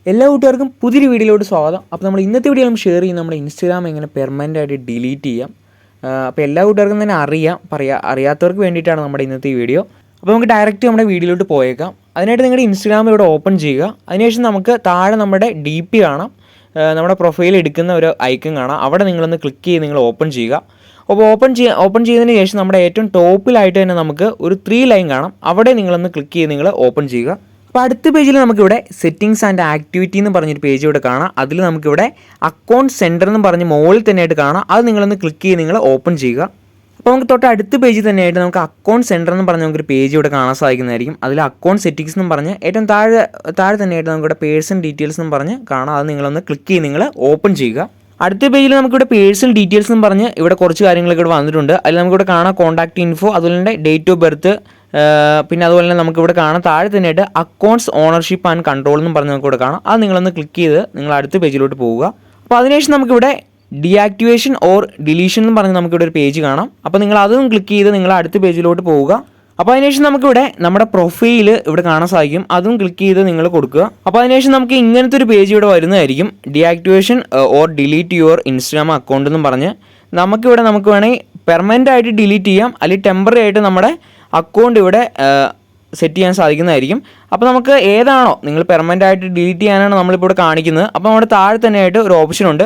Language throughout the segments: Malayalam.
എല്ലാ കൂട്ടുകാർക്കും പുതിയൊരു വീഡിയോയിലോട്ട് സ്വാഗതം. അപ്പോൾ നമ്മൾ ഇന്നത്തെ വീഡിയോ നമ്മൾ ഷെയർ ചെയ്യുന്നത് നമ്മുടെ ഇൻസ്റ്റാഗ്രാം എങ്ങനെ പെർമനൻ്റ് ആയിട്ട് ഡിലീറ്റ് ചെയ്യാം. അപ്പോൾ എല്ലാ കൂട്ടുകാർക്കും തന്നെ അറിയാത്തവർക്ക് വേണ്ടിയിട്ടാണ് നമ്മുടെ ഇന്നത്തെ ഈ വീഡിയോ. അപ്പോൾ നമുക്ക് ഡയറക്റ്റ് നമ്മുടെ വീഡിയോയിലോട്ട് പോയേക്കാം. അതിനായിട്ട് നിങ്ങളുടെ ഇൻസ്റ്റാഗ്രാം ഇവിടെ ഓപ്പൺ ചെയ്യുക. അതിനുശേഷം നമുക്ക് താഴെ നമ്മുടെ DP കാണാം, നമ്മുടെ പ്രൊഫൈൽ എടുക്കുന്ന ഒരു ഐക്കൺ കാണാം. അവിടെ നിങ്ങളൊന്ന് ക്ലിക്ക് ചെയ്ത് നിങ്ങൾ ഓപ്പൺ ചെയ്യുക. അപ്പോൾ ഓപ്പൺ ചെയ്തതിന് ശേഷം നമ്മുടെ ഏറ്റവും ടോപ്പിലായിട്ട് തന്നെ നമുക്ക് ഒരു 3 ലൈൻ കാണാം. അവിടെ നിങ്ങളൊന്ന് ക്ലിക്ക് ചെയ്ത് നിങ്ങൾ ഓപ്പൺ ചെയ്യുക. അപ്പോൾ അടുത്ത പേജിൽ നമുക്കിവിടെ സെറ്റിങ്സ് ആൻഡ് ആക്ടിവിറ്റി എന്ന് പറഞ്ഞൊരു പേജ് ഇവിടെ കാണാം. അതിൽ നമുക്കിവിടെ അക്കൗണ്ട് സെൻറ്റർ എന്ന് പറഞ്ഞ് മുകളിൽ തന്നെയായിട്ട് കാണാം. അത് നിങ്ങളൊന്ന് ക്ലിക്ക് ചെയ്ത് നിങ്ങൾ ഓപ്പൺ ചെയ്യുക. അപ്പോൾ നമുക്ക് തൊട്ട് അടുത്ത പേജിൽ തന്നെയായിട്ട് നമുക്ക് അക്കൗണ്ട് സെൻറ്റർ എന്ന് പറഞ്ഞ നമുക്കൊരു പേജ് ഇവിടെ കാണാൻ സാധിക്കുന്നതായിരിക്കും. അതിൽ അക്കൗണ്ട് സെറ്റിങ്സ് എന്ന് പറഞ്ഞ് ഏറ്റവും താഴെ തന്നെയായിട്ട് നമുക്കിവിടെ പേഴ്സണൽ ഡീറ്റെയിൽസ് എന്ന് പറഞ്ഞ് കാണാം. അത് നിങ്ങളൊന്ന് ക്ലിക്ക് ചെയ്ത് നിങ്ങൾ ഓപ്പൺ ചെയ്യുക. അടുത്ത പേജിൽ നമുക്കിവിടെ പേഴ്സണൽ ഡീറ്റെയിൽസ് എന്ന് പറഞ്ഞ് ഇവിടെ കുറച്ച് കാര്യങ്ങളൊക്കെ ഇവിടെ വന്നിട്ടുണ്ട്. അതിൽ നമുക്കിവിടെ കാണാം കോൺടാക്ട് ഇൻഫോ, അതുപോലെ തന്നെ ഡേറ്റ് ഓഫ് ബർത്ത്, പിന്നെ അതുപോലെ തന്നെ നമുക്കിവിടെ കാണാം താഴെ തന്നെയായിട്ട് അക്കൗണ്ട്സ് ഓണർഷിപ്പ് ആൻഡ് കൺട്രോൾ എന്ന് പറഞ്ഞ് നമുക്കിവിടെ കാണാം. അത് നിങ്ങളൊന്ന് ക്ലിക്ക് ചെയ്ത് നിങ്ങൾ അടുത്ത പേജിലോട്ട് പോവുക. അപ്പോൾ അതിനുശേഷം നമുക്കിവിടെ ഡീആക്ടിവേഷൻ ഓർ ഡിലീഷൻ എന്ന് പറഞ്ഞ് നമുക്കിവിടെ ഒരു പേജ് കാണാം. അപ്പോൾ നിങ്ങൾ അതൊന്നും ക്ലിക്ക് ചെയ്ത് നിങ്ങൾ അടുത്ത പേജിലോട്ട് പോവുക. അപ്പോൾ അതിനുശേഷം നമുക്കിവിടെ നമ്മുടെ പ്രൊഫൈൽ ഇവിടെ കാണാൻ സാധിക്കും. അതും ക്ലിക്ക് ചെയ്ത് നിങ്ങൾ കൊടുക്കുക. അപ്പോൾ അതിനുശേഷം നമുക്ക് ഇങ്ങനത്തെ ഒരു പേജ് ഇവിടെ വരുന്നതായിരിക്കും. Deactivation or delete your Instagram account എന്ന് പറഞ്ഞ് നമുക്ക് വേണമെങ്കിൽ പെർമനൻ്റ് ആയിട്ട് ഡിലീറ്റ് ചെയ്യാം, അല്ലെങ്കിൽ ടെമ്പററി ആയിട്ട് നമ്മുടെ അക്കൗണ്ട് ഇവിടെ സെറ്റ് ചെയ്യാൻ സാധിക്കുന്നതായിരിക്കും. അപ്പോൾ നമുക്ക് ഏതാണോ നിങ്ങൾ പെർമനൻ്റ് ആയിട്ട് ഡിലീറ്റ് ചെയ്യാനാണ് നമ്മളിപ്പോൾ ഇവിടെ കാണിക്കുന്നത്. അപ്പോൾ നമ്മുടെ താഴെ തന്നെയായിട്ട് ഒരു ഓപ്ഷൻ ഉണ്ട്,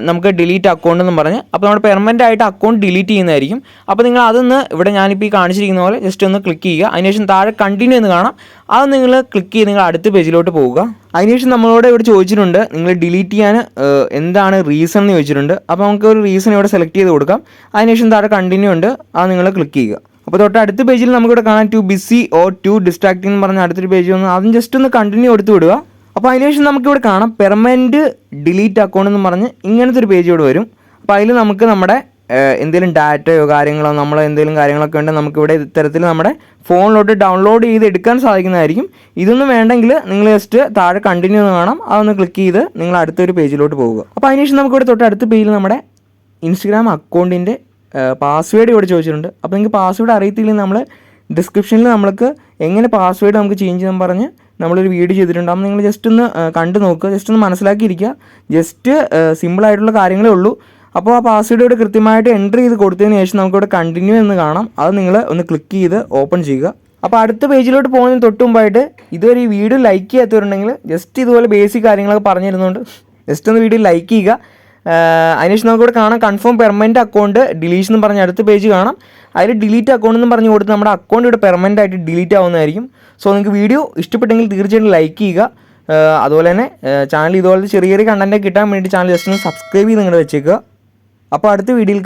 നമുക്ക് ഡിലീറ്റ് അക്കൗണ്ട് എന്ന് പറഞ്ഞ്. അപ്പോൾ നമ്മുടെ പെർമനൻ്റ് ആയിട്ട് അക്കൗണ്ട് ഡിലീറ്റ് ചെയ്യുന്നതായിരിക്കും. അപ്പോൾ നിങ്ങൾ അതൊന്ന് ഇവിടെ ഞാനിപ്പോൾ ഈ കാണിച്ചിരിക്കുന്ന പോലെ ജസ്റ്റ് ഒന്ന് ക്ലിക്ക് ചെയ്യുക. അതിനുശേഷം താഴെ കണ്ടിന്യൂ എന്ന് കാണാം. അത് നിങ്ങൾ ക്ലിക്ക് ചെയ്ത് നിങ്ങൾ അടുത്ത പേജിലോട്ട് പോവുക. അതിനുശേഷം നമ്മളോട് ഇവിടെ ചോദിച്ചിട്ടുണ്ട് നിങ്ങൾ ഡിലീറ്റ് ചെയ്യാൻ എന്താണ് റീസൺ എന്ന് ചോദിച്ചിട്ടുണ്ട്. അപ്പോൾ നമുക്ക് ഒരു റീസൺ ഇവിടെ സെലക്ട് ചെയ്ത് കൊടുക്കാം. അതിനുശേഷം താഴെ കണ്ടിന്യൂ ഉണ്ട്, അത് നിങ്ങൾ ക്ലിക്ക് ചെയ്യുക. അപ്പോൾ തൊട്ട് അടുത്ത പേജിൽ നമുക്കിവിടെ കാണാം too busy or too distracting എന്ന് പറഞ്ഞ അടുത്തൊരു പേജ് വന്ന് അതും ജസ്റ്റ് ഒന്ന് കണ്ടിന്യൂ കൊടുത്ത് വിടുക. അപ്പോൾ അതിനുശേഷം നമുക്കിവിടെ കാണാം പെർമനൻറ്റ് ഡിലീറ്റ് അക്കൗണ്ട് എന്ന് പറഞ്ഞ് ഇങ്ങനത്തെ ഒരു പേജ് ഇവിടെ വരും. അപ്പോൾ അതിൽ നമുക്ക് നമ്മുടെ എന്തെങ്കിലും ഡാറ്റയോ കാര്യങ്ങളോ നമ്മൾ എന്തെങ്കിലും കാര്യങ്ങളൊക്കെ ഉണ്ടെങ്കിൽ നമുക്കിവിടെ ഇത്തരത്തിൽ നമ്മുടെ ഫോണിലോട്ട് ഡൗൺലോഡ് ചെയ്ത് എടുക്കാൻ സാധിക്കുന്നതായിരിക്കും. ഇതൊന്നും വേണ്ടെങ്കിൽ നിങ്ങൾ ജസ്റ്റ് താഴെ കണ്ടിന്യൂ എന്ന് കാണാം, അതൊന്ന് ക്ലിക്ക് ചെയ്ത് നിങ്ങൾ അടുത്തൊരു പേജിലോട്ട് പോവുക. അപ്പോൾ അതിനുശേഷം നമുക്കിവിടെ തൊട്ട് അടുത്ത പേജിൽ നമ്മുടെ ഇൻസ്റ്റഗ്രാം അക്കൗണ്ടിൻ്റെ പാസ്വേഡ് ഇവിടെ ചോദിച്ചിട്ടുണ്ട്. അപ്പോൾ നിങ്ങൾക്ക് പാസ്വേഡ് അറിയത്തില്ലെങ്കിൽ നമ്മൾ ഡിസ്ക്രിപ്ഷനിൽ നമ്മൾക്ക് എങ്ങനെ പാസ്വേഡ് നമുക്ക് ചേഞ്ച് ചെയ്യാൻ പറഞ്ഞ് നമ്മളൊരു വീഡിയോ ചെയ്തിട്ടുണ്ട്. അപ്പോൾ നിങ്ങൾ ജസ്റ്റ് ഒന്ന് കണ്ടു നോക്കുക, ജസ്റ്റ് ഒന്ന് മനസ്സിലാക്കിയിരിക്കുക. ജസ്റ്റ് സിമ്പിളായിട്ടുള്ള കാര്യങ്ങളേ ഉള്ളൂ. അപ്പോൾ ആ പാസ്വേഡ് ഇവിടെ കൃത്യമായിട്ട് എൻ്റർ ചെയ്ത് കൊടുത്തതിന് ശേഷം നമുക്കിവിടെ കണ്ടിന്യൂ എന്ന് കാണാം. അത് നിങ്ങൾ ഒന്ന് ക്ലിക്ക് ചെയ്ത് ഓപ്പൺ ചെയ്യുക. അപ്പോൾ അടുത്ത പേജിലോട്ട് പോകുന്നതിന് തൊട്ട് മുമ്പായിട്ട് ഇതുവരെ ഈ വീഡിയോ ലൈക്ക് ചെയ്യാത്തവരുണ്ടെങ്കിൽ ജസ്റ്റ് ഇതുപോലെ ബേസിക് കാര്യങ്ങളൊക്കെ പറഞ്ഞു തരുന്നുണ്ട്, ജസ്റ്റ് ഒന്ന് വീഡിയോ ലൈക്ക് ചെയ്യുക. അതിനുശേഷം നമുക്കിവിടെ കാണാം കൺഫേം പെർമനൻറ്റ് അക്കൗണ്ട് ഡിലീഷൻ എന്ന് പറഞ്ഞ അടുത്ത പേജ് കാണാം. അതിൽ ഡിലീറ്റ് അക്കൗണ്ട് എന്ന് പറഞ്ഞ് കൊടുത്ത് നമ്മുടെ അക്കൗണ്ട് ഇവിടെ പെർമനൻ്റ് ആയിട്ട് ഡിലീറ്റ് ആവുന്നതായിരിക്കും. സോ നിങ്ങൾക്ക് വീഡിയോ ഇഷ്ടപ്പെട്ടെങ്കിൽ തീർച്ചയായിട്ടും ലൈക്ക് ചെയ്യുക. അതുപോലെ തന്നെ ചാനൽ ഇതുപോലത്തെ ചെറിയ ചെറിയ കണ്ടൻറ്റ് കിട്ടാൻ വേണ്ടി ചാനൽ ജസ്റ്റ് ഒന്ന് സബ്സ്ക്രൈബ് ചെയ്ത് നിങ്ങൾ വെച്ചേക്കുക. അപ്പോൾ അടുത്ത വീഡിയോയിൽ